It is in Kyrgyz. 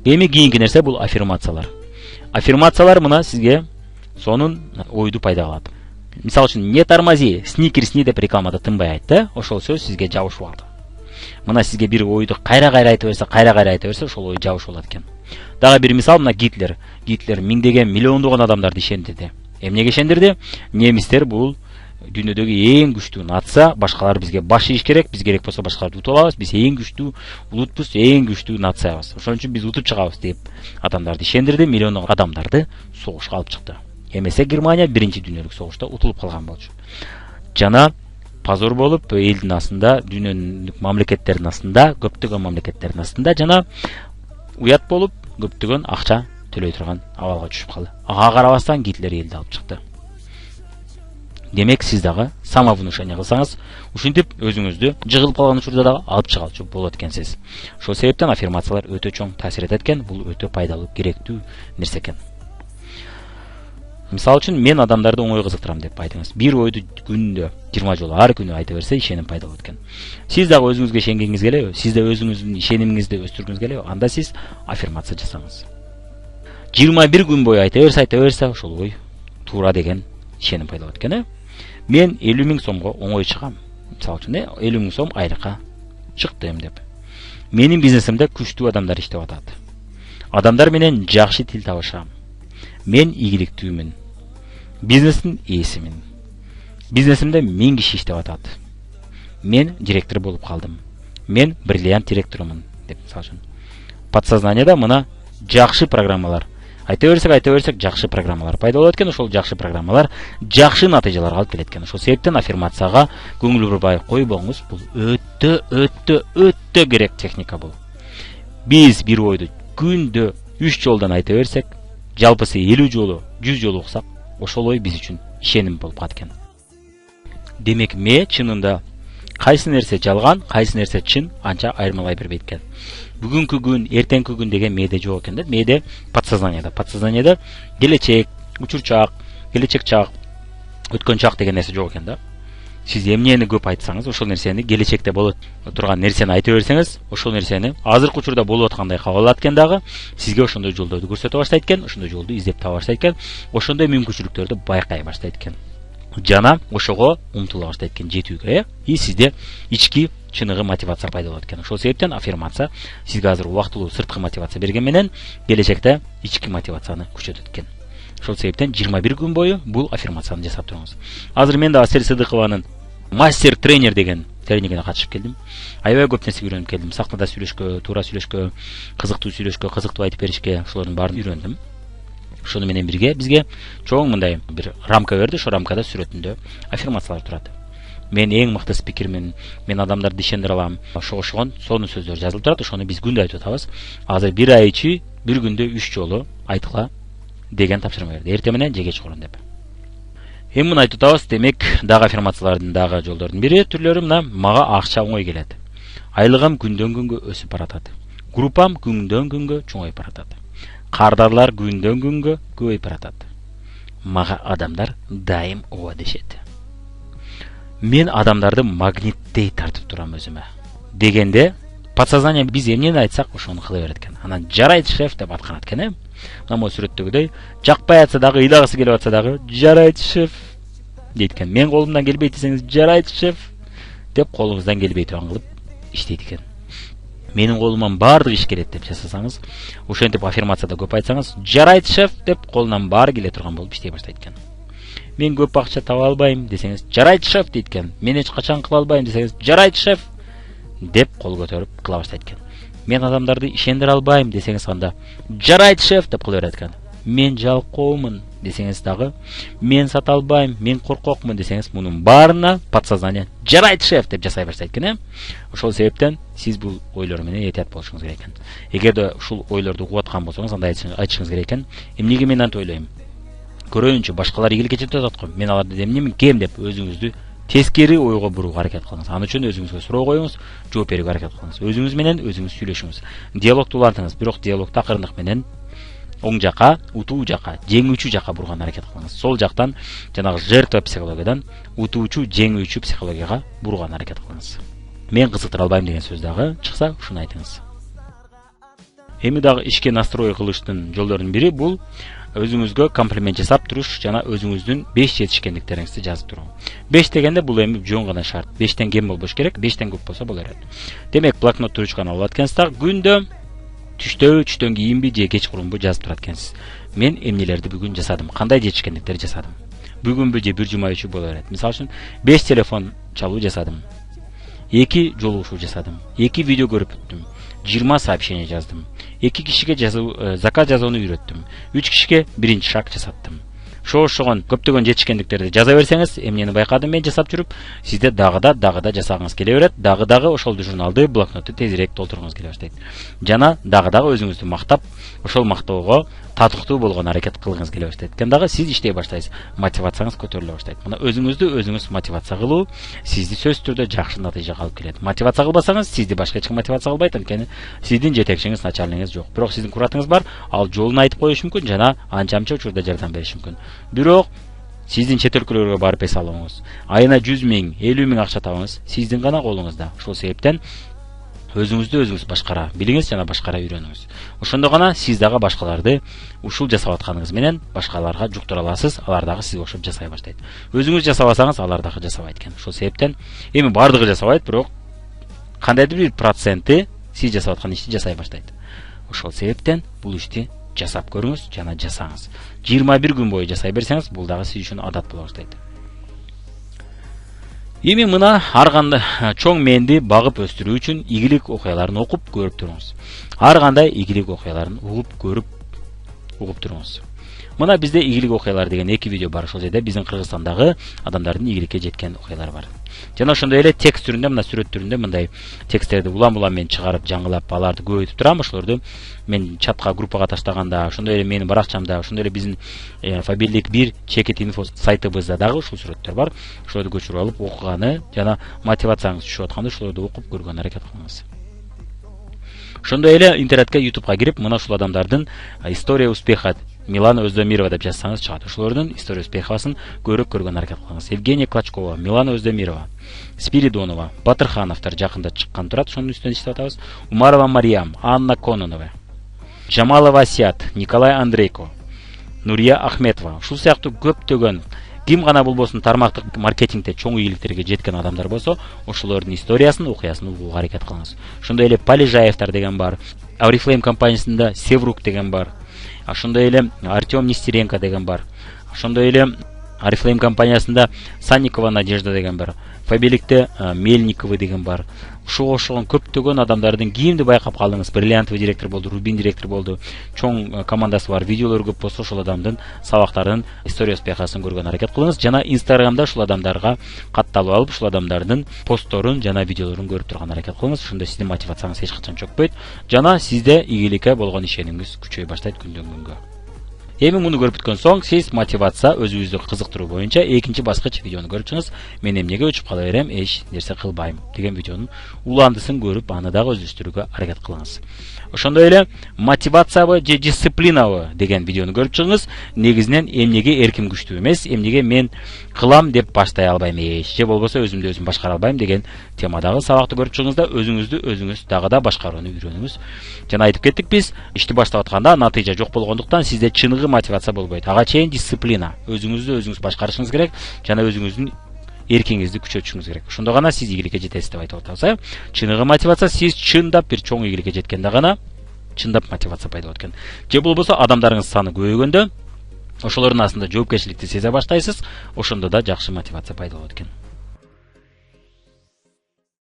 Эми кийинки нерсе бул аффирмациялар. Аффирмациялар мына сизге сонун ойду пайда кылат. Мисалы үчүн не тормози, сникерсни деп рекламада тынбай айтты. Ошол сөз сизге жабышып алды. Мына сизге бир ойду кайра айта берсе, ошол ой жабышып алат экен. Дагы бир мисал мына Гитлер. Гитлер миңдеген, миллиондогон адамдарды ишендирди. Эмнеге ишендирди? Немистер бул дүйнөдөгү эң күчтүү нация, башкалар бизге баш ийиш керек, биз керек болсо башкаларды утуп алабыз, биз эң күчтүү улутпуз, эң күчтүү нациябыз. Ошон үчүн биз утуп чыгабыз деп адамдарды ишендирди, миллиондогон адамдарды согушка алып чыкты. Эмесе Германия биринчи дүйнөлүк согушта утулуп калган болчу. Жана позор болуп элдин астында, дүйнөнүн мамлекеттердин астында, көптөгөн мамлекеттердин астында жана уят болуп көптөгөн акча төлөй турган абалга түшүп калды. Ага карабастан Гитлер элди алып чыкты. Демек сиз дагы самовнушение кылсаңыз, ушинтип өзүңүздү жыгылып калган учурда дагы алып чыгалчу болот экенсиз. Ошол себептен аффирмациялар өтө чоң таасир этет экен, бул өтө пайдалуу, керектүү нерсе экен. Мисалы үчүн мен адамдарды оңой кызыктырам деп айтыңыз. Бир ойду күндө 20 жолу ар күнү айта берсе, ишеним пайда болот экен. Сиз дагы өзүңүзгө ишенгиңиз келеби? Сиз да өзүңүздүн ишенимиңизди өстүргүңүз келеби? Анда сиз аффирмация жасаңыз. 21 күн бою айта берсе, ошол ой туура деген ишеним пайда болот экен. Мен 50 000 сомго оңой чыгам. Мисалы үчүн 50 000 сом айлыкка чыктым деп. Менин бизнесимде күчтүү адамдар иштеп атат. Адамдар менен жакшы тил табышам. Мен ийгиликтүүмүн. Бизнестин ээсимин. Бизнесимде 1000 киши иштеп атат. Мен директор болуп калдым. Мен бриллиант директорумун деп мисалы үчүн. Подсознаниеда мына жакшы программалар айта берсек жакшы программалар пайда болот экен. Ошол жакшы программалар жакшы натыйжаларга алып келет экен. Ошол себептен аффирмацияга көңүл бурбай койбоңуз. Бул өтө керек техника бул. Биз бир ойду күндө 3 жолдан айта берсек, жалпысы 50 жолу, 100 жолу уксак, ошол ой биз үчүн ишеним болуп калат экен. Демек ме чынында кайсы нерсе жалган, кайсы нерсе чын анча айырмалай бербейт экен. Бүгүнкү күн, эртеңки күн деген мээде жок экен да. Мээде подсознаниеда келечек, учурчак, келечек чак, өткөн чак деген нерсе жок экен да. Сиз эмнени көп айтсаңыз, ошол нерсени келечекте болот турган нерсени айта берсеңиз, ошол нерсени азыркы учурда болуп аткандай кабыл алат экен дагы. Сизге ошондой жолдорду көрсөтө баштайт экен, ошондой жолду издеп таба баштайт экен, ошондой мүмкүнчүлүктөрдү байкай баштайт экен. Жана ошого умтула баштайт экен жетүүгө, и сизде ички чыныгы мотивация пайда болот экен. Ошол себептен аффирмация сизге азыр убактылуу сырткы мотивация берген менен келечекте ички мотивацияны күчөтөт экен. Ошол себептен 21 күн бою бул аффирмацияны жасап туруңуз. Азыр мен да Асель Сыдыкованын мастер тренер деген тренингине катышып келдим. Аябай көп нерсе үйрөнүп келдим. Сахнада сүйлөшкө, туура сүйлөшкө, кызыктуу сүйлөшкө, кызыктуу айтып беришке, ошолордун баарын үйрөндүм. Ошону менен бирге бизге чоң мындай бир рамка берди. Ошол рамкада сүрөтүндө аффирмациялар турат. Мен эң мыкты спикермин, мен адамдарды ишендире алам. Ошого сонун сөздөр жазылып турат. Ошону биз күндө айтып атабыз. Азыр бир ай ичи бир күндө 3 жолу айтыла деген тапшырма берди. Эртең менен же кеч корун деп. Эми муну айтып атабыз. Демек, дагы аффирмациялардын дагы жолдордун бири түрлөрү мына мага акча оңой келет. Айлыгым күндөн күнгө өсүп баратат. Группам күндөн күнгө чоңоюп баратат. Кардарлар күндөн күнгө көбөйүп баратат. Мага адамдар дайым ооба дешет. Мен адамдарды магниттей тартып турам өзүмө. Дегенде, подсознание биз эмнени айтсак, ошону кыла берет экен. Анан жарайт шеф деп атканат экен, Мына могу сүрөттөгүдөй, жакпай атса дагы, ыйлагысы келип атса дагы, жарайт шеф дейт экен. Мен колумдан келбейт десеңиз, жарайт шеф деп колуңуздан келбей турган кылып иштейт экен. Менин колуман баардык иш келет деп жасасаңыз, ошентип аффирмацияда көп айтсаңыз, жарайт шеф деп колунан баары келе турган болуп иштей баштайт экен. Мен көп акча таба албайм десеңиз, жарайт шеф дейт экен. Мен эч качан кыла албайм десеңиз, жарайт шеф деп кол көтөрүп кыла баштайт экен. Мен адамдарды ишендире албайм десеңиз, анда жарайт шеф деп кыла берет экен. Мен жалкоомун десеңиз дагы, мен сата албайм, мен коркокмун десеңиз, мунун баарына подсознание жарайт шеф деп жасай баштайт экен. Ошол себептен сиз бул ойлор менен этият болушуңуз керек экен. Эгерде ушул ойлорду угуп аткан болсоңуз, анда айтышыңыз керек экен. Эмнеге мен антип ойлойм? Көрөйүнчү, башкалар ийгиликке жетип атат го. Мен аларды эмнемен кем деп өзүңүздү тескери ойго бурууга аракет кылыңыз. Аны үчүн өзүңүзгө суроо коюңуз, жооп берүүгө аракет кылыңыз. Өзүңүз менен өзүңүз сүйлөшүңүз. Диалогду улантыңыз, бирок диалогду акырындык менен оң жака, утуу жака, жеңүүчү жака бурганга аракет кылыңыз. Сол жактан жанагы жертва психологиядан утуучу, жеңүүчү психологияга бурганга аракет кылыңыз. Мен кызыктыра албайм деген сөз дагы чыкса, ушуну айтыңыз. Эми дагы ишке настрой кылыштын жолдорунун бири бул өзүңүзгө комплимент жасап туруш жана өзүңүздүн 5 жетишкендиктериңизди жазып туруу. 5 дегенде бул эми жөн гана шарт. 5тен кем болбош керек, 5тен көп болсо боло берет. Демек, блокнот ручканы алып аткансыздар, күндө түштөн кийинби же кечкурунбу жазып турат экенсиз. Мен эмнелерди бүгүн жасадым, кандай жетишкендиктерди жасадым. Бүгүнбү же бир жума ичи боло берет. Мисалы үчүн 5 телефон чалуу жасадым. 2 жолугушуу жасадым. 2 видео көрүп бүттүм. 20 сообщение жаздым. 2 кишиге заказ жазууну үйрөттүм. 3 кишиге биринчи шаг жасаттым. Ошогон көптөгөн жетишкендиктерди жаза берсеңиз, эмнени байкадым мен жасап жүрүп, сизде дагы да жасагыңыз келе берет, дагы ошол журналды, блокнотту тезирээк толтургуңуз келе баштайт. Жана дагы өзүңүздү мактап, ошол мактоого татыктуу болгон аракет кылгыңыз келе баштайт. Экен дагы сиз иштей баштайсыз, мотивацияңыз көтөрүлө баштайт. Мына өзүңүз мотивация кылуу сизди сөзсүз түрдө жакшы натыйжага алып келет. Мотивация кылбасаңыз, сизди башка эч ким мотивация кылбайт, анткени сиздин жетекчиңиз, начальнигиңиз жок. Бирок сиздин куратыңыз бар, ал жолун айтып коюшу мүмкүн жана анча-мынча учурда жардам бериши мүмкүн. Бирок сиздин чет өлкөлөргө барып эс алууңуз, айына 100 000, 50 000 акча табыңыз, сиздин гана колуңузда. Ошол себептен өзүңүз башкара билиңиз жана башкара үйрөнүңүз. Ошондо гана сиз дагы башкаларды ушул жасап атканыңыз менен башкаларга жуктура аласыз, алар дагы сизге окшоп жасай баштайт. Өзүңүз жасабасаңыз, алар дагы жасабайт экен. Ошол себептен эми бардыгы жасабайт, бирок кандайдыр бир проценти сиз жасап аткан ишти жасай баштайт. Ошол себептен бул ишти жасап көрүңүз жана жасаңыз. 21 күн бою жасай берсеңиз, бул дагы сиз үчүн адат боло баштайт. Эми мына ар кандай чоң мэнди багып өстүрүү үчүн ийгилик окуяларын окуп көрүп туруңуз. Ар кандай ийгилик окуяларын угуп туруңуз. Мына бизде ийгилик окуялар деген 2 видео бар. Ошол жерде биздин Кыргызстандагы адамдардын ийгиликке жеткен окуялары бар. Жана ошондой эле текст түрүндө, мына сүрөт түрүндө мындай тексттерди улам-улам мен чыгарып, жаңылап, аларды көбөйтүп турам. Ошолорду мен чатка, группага таштаганда, ошондой эле менин баракчамда, ошондой эле биздин Фабирлик 1 Чекит инфо сайтыбызда дагы ушул сүрөттөр бар. Ошолорду көчүрүп алып окуганы жана мотивацияңыз түшүп атканда ошолорду окуп көргөн аракет кылыңыз. Ошондой эле интернетке, YouTubeга кирип, мына ушул адамдардын история успеха Милана Оздемирова деп жазсаңыз чыгат. Ошолордун история успехасын көргөн аракет кылыңыз. Евгения Клочкова, Милана Оздемирова, Спиридонова, Батырхановтар жакында чыккан турат, ошонун үстүнөн иштеп атабыз. Умарова Мариям, Анна Кононова, Жамалова Асият, Николай Андрейко, Нурия Ахметова. Ушул сыяктуу көптөгөн ким гана болбосун тармактык маркетингде чоң ийгиликтерге жеткен адамдар болсо, ошолордун историясын, окуясын угууга аракет кылыңыз. Ошондой эле Полежаевтар деген бар, Oriflame компаниясында Севрук деген бар. Ошондой эле Артем Нестеренко деген бар. Ошондой эле Oriflame компаниясында Санникова Надежда деген бар. Фабиликте Мельниковы деген бар. Ушуга окшогон көптөгөн адамдардын кимди байкап калдыңыз? Бриллиантовый директор болду, Рубин директор болду. Чоң командасы бар, видеолор көп болсо ошол адамдын сабактарын, история успехасын көргөн аракет кылыңыз. Жана Инстаграмда ушул адамдарга катталып алып, ушул адамдардын постторун жана видеолорун көрүп турган аракет кылыңыз. Ошондо сиздин мотивацияңыз эч качан чөкпөйт. Жана сизде ийгиликке болгон ишенимиңиз күчөй баштайт күндөн күнгө. Эми муну көрүп бүткөн соң, сиз мотивация өзүңүздү кызыктыруу боюнча экинчи баскыч видеону көрүп чыгыңыз. Мен эмнеге өчүп кала берем, эч нерсе кылбайм деген видеонун уландысын көрүп, аны дагы өздөштүрүүгө аракет кылыңыз. Ошондой эле мотивациябы же дисциплинабы деген видеону көрүп чыгыңыз. Негизинен эмнеге эрким күчтүү эмес, эмнеге мен кылам деп баштай албайм эч, же болбосо өзүмдү өзүм башкара албайм деген темадагы сабакты көрүп чыгыңыз да өзүңүз дагы да башкарууну үйрөнүңүз. Жана айтып кеттик биз, ишти баштап атканда натыйжа жок болгондуктан сизде чыныгы мотивация болбойт. Ага чейин дисциплина, өзүңүз башкарышыңыз керек жана өзүңүздүн эркиңизди күчөтүшүңүз керек. Ошондо гана сиз ийгиликке жетесиз деп айтып атабыз. Чыныгы мотивация сиз чындап бир чоң ийгиликке жеткенде гана чындап мотивация пайда болот экен. Же болбосо адамдарыңыз саны көбөйгөндө ошолордун астында жоопкерчиликти сезе баштайсыз, ошондо да жакшы мотивация пайда болот экен.